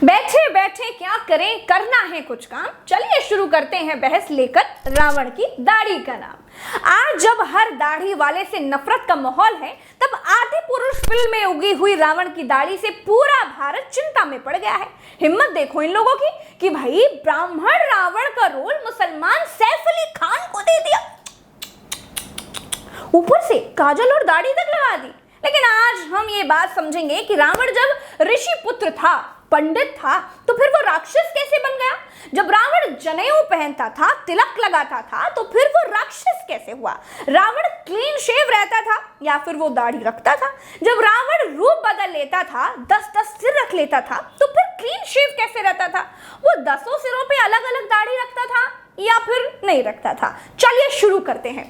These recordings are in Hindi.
बैठे बैठे क्या करें, करना है कुछ काम। चलिए शुरू करते हैं बहस लेकर रावण की दाढ़ी का नाम। आज जब हर दाढ़ी वाले से नफरत का माहौल है, तब आदि पुरुष फिल्म में उगी हुई रावण की दाढ़ी से पूरा भारत चिंता में पड़ गया है। हिम्मत देखो इन लोगों की कि भाई ब्राह्मण रावण का रोल मुसलमान सैफ अली खान को दे दिया, ऊपर से काजल और दाढ़ी तक लगा दी। लेकिन आज हम ये बात समझेंगे कि रावण जब ऋषि पुत्र था, पंडित था, तो फिर वो राक्षस कैसे बन गया? जब रावण जनेऊ पहनता था, तिलक लगाता था, तो फिर वो राक्षस कैसे हुआ? रावण क्लीन शेव रहता था या फिर वो दाढ़ी रखता था? जब रावण रूप बदल लेता था, 10-10 सिर रख लेता था, तो फिर क्लीन शेव कैसे रहता था? वो 10 सिरों पे अलग अलग दाढ़ी रखता था या फिर नहीं रखता था? चलिए शुरू करते हैं।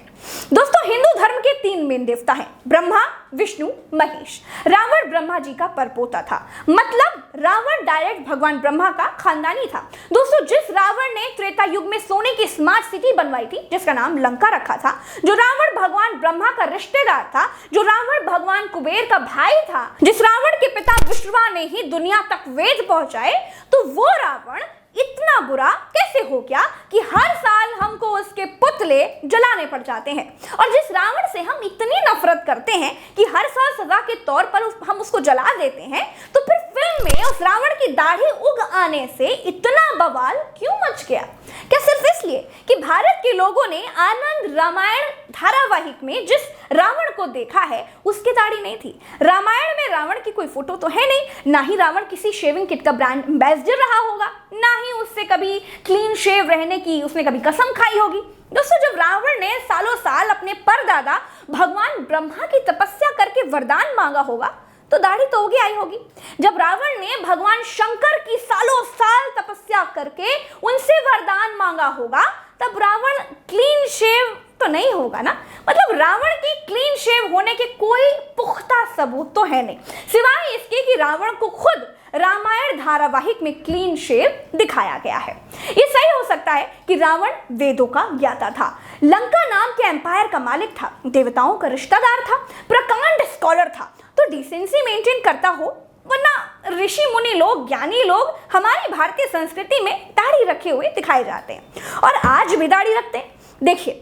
दोस्तों, हिंदू धर्म के 3 मेन देवता हैं, ब्रह्मा, विष्णु, महेश। रावण ब्रह्मा जी का परपोता था, मतलब रावण डायरेक्ट भगवान ब्रह्मा का खानदानी था। दोस्तों, जिस रावण ने त्रेता युग में सोने की स्मार्ट सिटी बनवाई थी, जिसका नाम लंका रखा था, जो रावण भगवान ब्रह्मा का रिश्तेदार था, जो रावण भगवान कुबेर का भाई था, जिस रावण के पिता विश्रवा ने ही दुनिया तक वेद पहुंचाए, तो वो रावण इतना बुरा कैसे हो गया कि हर साल हमको उसके पुतले जलाने पड़ जाते हैं? और जिस रावण से हम इतनी नफरत करते हैं कि हर साल सजा के तौर पर हम उसको जला देते हैं, तो फिर फिल्म में उस रावण की दाढ़ी उग आने से इतना बवाल क्यों मच गया? क्या सिर्फ इसलिए कि भारत के लोगों ने आनंद रामायण धारावाहिक में जिस रावण को देखा है उसकी दाढ़ी नहीं थी? रामायण में रावण की कोई फोटो तो है नहीं, ना ही रावण किसी शेविंग किट का ब्रांड एम्बेसडर रहा होगा, ना ही उससे कभी क्लीन शेव रहने की उसने कभी कसम खाई होगी। दोस्तों, जब रावण ने सालों साल अपने परदादा भगवान ब्रह्मा की तपस्या करके वरदान मांगा होगा, तो दाढ़ी तो उगी आई होगी। जब रावण ने भगवान शंकर की सालों साल तपस्या करके उनसे वरदान मांगा होगा, तब रावण क्लीन शेव तो नहीं होगा ना? मतलब रावण की क्लीन शेव होने के कोई पुख्ता सबूत तो है नहीं, सिवाय इसके कि रावण को खुद रामायण धारावाहिक में क्लीन शेव दिखाया गया है। ये सही हो सकता है कि रावण वेदों का ज्ञाता था, लंका नाम के एम्पायर का मालिक था, देवताओं का रिश्तेदार था, प्रकांड स्कॉलर था, तो डिसेंसी मेंटेन करता हो, वरना ऋषि मुनि लोग, ज्ञानी लोग हमारी भारतीय संस्कृति में दाढ़ी रखे हुए दिखाए जाते हैं और आज भी दाढ़ी रखते हैं। देखिए,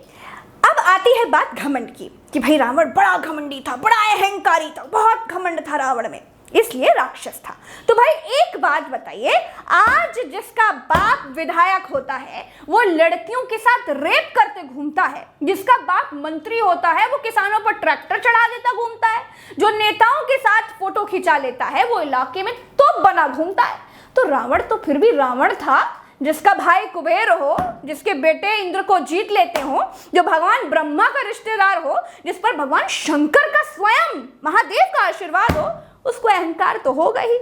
अब आती है बात घमंड की कि भाई रावण बड़ा घमंडी था, बड़ा अहंकारी था, बहुत घमंड था रावण में, इसलिए राक्षस था। तो भाई एक बात बताइए, आज जिसका बाप विधायक होता है वो लड़कियों के साथ रेप करते घूमता है, जिसका बाप मंत्री होता है वो किसानों पर ट्रैक्टर चढ़ा देता घूमता है, जो नेताओं के साथ फोटो खिंचा लेता है वो इलाके में तोप बना घूमता है, तो रावण तो फिर भी रावण था। जिसका भाई कुबेर हो, जिसके बेटे इंद्र को जीत लेते हो, जो भगवान ब्रह्मा का रिश्तेदार हो, जिस पर भगवान शंकर का स्वयं महादेव का आशीर्वाद हो, उसको अहंकार तो होगा ही।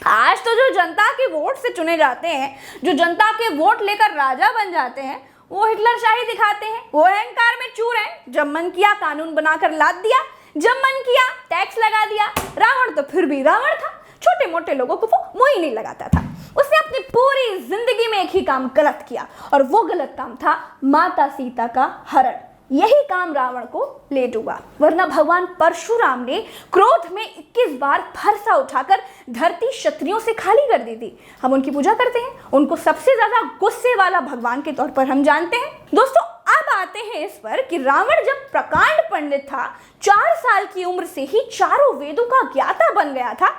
आज तो जो जनता के वोट से चुने जाते हैं, जो जनता के वोट लेकर राजा बन जाते हैं, वो हिटलर शाही दिखाते हैं, वो अहंकार में चूर हैं। जब मन किया कानून बनाकर लाद दिया, जब मन किया टैक्स लगा दिया। रावण तो फिर भी रावण था, छोटे मोटे लोगों को वो मुंह ही नहीं लगाता था। उसने अपनी पूरी जिंदगी में एक ही काम गलत किया, और वो गलत काम था माता सीता का हरण। यही काम रावण को ले डूबा, वरना भगवान परशुराम ने क्रोध में 21 बार फरसा उठाकर धरती क्षत्रियों से खाली कर दी थी। हम उनकी पूजा करते हैं, उनको सबसे ज्यादा गुस्से वाला भगवान के तौर पर हम जानते हैं। दोस्तों, अब आते हैं इस पर कि रावण जब प्रकांड पंडित था, 4 साल की उम्र से ही चारों वेदों का ज्ञाता बन गया था,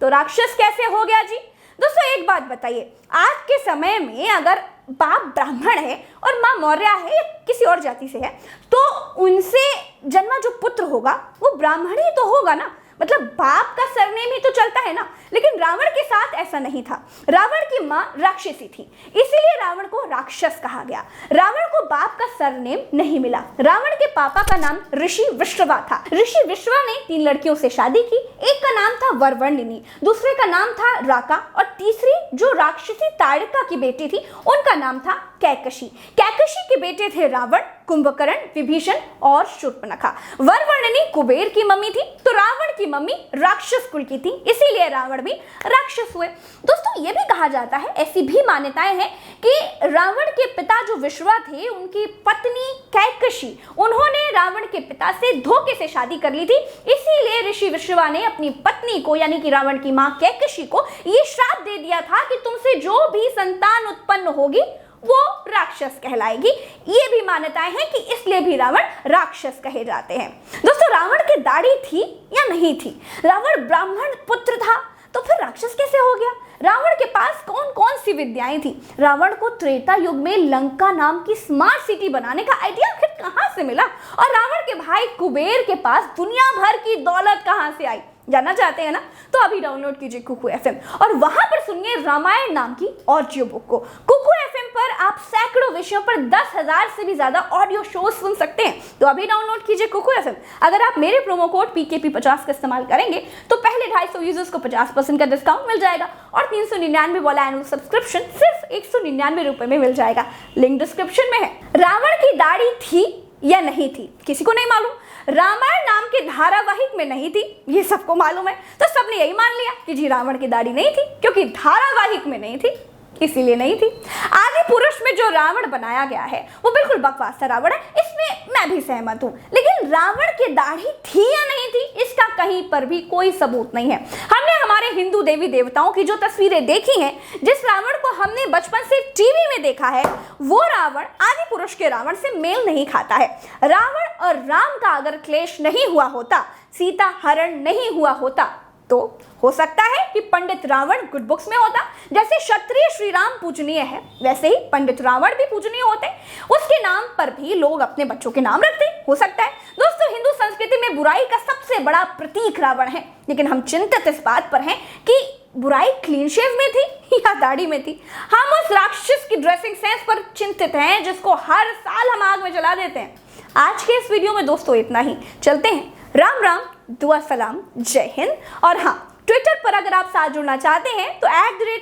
तो राक्षस कैसे हो गया जी? दोस्तों, एक बात बताइए, आज के समय में अगर बाप ब्राह्मण है और माँ मौर्य है या किसी और जाति से है, तो उनसे जन्मा जो पुत्र होगा वो ब्राह्मण ही तो होगा ना, मतलब बाप का सरनेम ही तो चलता है ना। लेकिन रावण के साथ ऐसा नहीं था। रावण की माँ राक्षसी थी, इसीलिए रावण को राक्षस कहा गया। रावण को बाप का सरनेम नहीं मिला। रावण के पापा का नाम ऋषि विश्रवा था। ऋषि विश्रवा ने 3 लड़कियों से शादी की। एक का नाम था वरवर्णिनी, दूसरे का नाम था राका, और तीसरी जो राक्षसी ताड़का की बेटी थी उनका नाम था कैकशी। कैकशी के बेटे थे रावण, कुंभकर्ण, विभीषण और शूर्पणखा। वरवर्णिनी कुबेर की मम्मी थी, तो रावण की की मम्मी राक्षस कुल की थी, इसीलिए रावण भी राक्षस हुए। दोस्तों ये भी कहा जाता है, ऐसी भी मान्यताएं हैं कि रावण के पिता जो विश्वा थे, उनकी पत्नी कैकशी, उन्होंने रावण के पिता से धोखे से शादी कर ली थी, इसीलिए ऋषि विश्वा ने अपनी पत्नी को यानी कि रावण की मां कैकशी को ये श्राप दे दिया था कि तुमसे जो भी संतान उत्पन्न होगी वो राक्षस कहलाएगी। ये भी मान्यताएं हैं कि इसलिए भी रावण राक्षस कहे जाते हैं। दोस्तों रावण की दाढ़ी थी या नहीं थी? रावण ब्राह्मण पुत्र था तो फिर राक्षस कैसे हो गया? रावण के पास कौन कौन सी विद्याएं थी? रावण को त्रेता युग में लंका नाम की स्मार्ट सिटी बनाने का आइडिया आखिर कहां से मिला? और रावण के भाई कुबेर के पास दुनिया भर की दौलत कहां से आई? जानना चाहते हैं ना? तो अभी डाउनलोड कीजिए कुकू एफएम और वहां पर सुनिए रामायण नाम की ऑडियो बुक को। कुकू एफएम पर आप सैकड़ों विषयों पर 10,000 से भी ज्यादा ऑडियो शो सुन सकते हैं। तो अभी डाउनलोड कीजिए कुकू एफएम। अगर आप मेरे प्रोमो कोड PKP50 का इस्तेमाल करेंगे तो पहले 250 यूजर्स को 50% का डिस्काउंट मिल जाएगा और 399 वाला एनुअल सब्सक्रिप्शन सिर्फ 199 रुपए में मिल जाएगा। लिंक डिस्क्रिप्शन में है। रावण की दाढ़ी थी या नहीं थी? किसी को नहीं मालूम। रामायण नाम के धारावाहिक में नहीं थी, ये सबको मालूम है। तो सबने यही मान लिया कि जी रावण की दाढ़ी नहीं थी, क्योंकि धारावाहिक में नहीं थी इसीलिए नहीं थी। आदि पुरुष में जो रावण बनाया गया है वो बिल्कुल बकवास सा रावण है, इसमें मैं भी सहमत हूँ। लेकिन रावण की दाढ़ी थी या नहीं थी, इसका कहीं पर भी कोई सबूत नहीं है। हमने हमारे हिंदू देवी देवताओं की जो तस्वीरें देखी हैं, जिस रावण को हमने बचपन से टीवी में देखा है, वो रावण आदि पुरुष के रावण से मेल नहीं खाता है। रावण और राम का अगर क्लेश नहीं हुआ होता, सीता हरण नहीं हुआ होता, तो हो सकता है कि पंडित रावण गुड बुक्स में होता। जैसे क्षत्रिय श्री राम पूजनीय है, वैसे ही पंडित रावण भी पूजनीय होते। उसके नाम पर भी लोग अपने बच्चों के नाम रखते, हो सकता है। दोस्तों हिंदू संस्कृति में बुराई का सबसे बड़ा प्रतीक रावण है, लेकिन हम चिंतित इस बात पर हैं कि बुराई क्लीन शेव में थी या दाढ़ी में थी। हम उस राक्षस की ड्रेसिंग सेंस पर चिंतित हैं जिसको हर साल हम आग में जला देते हैं। आज के इस वीडियो में दोस्तों इतना ही। चलते हैं। राम राम, दुआ सलाम, जय हिंद। और हाँ, ट्विटर पर अगर आप साथ जुड़ना चाहते हैं तो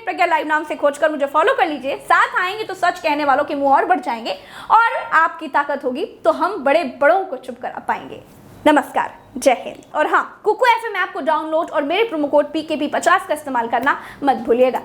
@प्रज्ञा नाम से खोजकर मुझे फॉलो कर लीजिए। साथ आएंगे तो सच कहने वालों के मुंह और बढ़ जाएंगे और आपकी ताकत होगी तो हम बड़े बड़ों को चुप करा पाएंगे। नमस्कार, जय हिंद। और हाँ, कुकू एफएम ऐप को डाउनलोड और मेरे प्रोमो कोड PKP50 का इस्तेमाल करना मत भूलिएगा।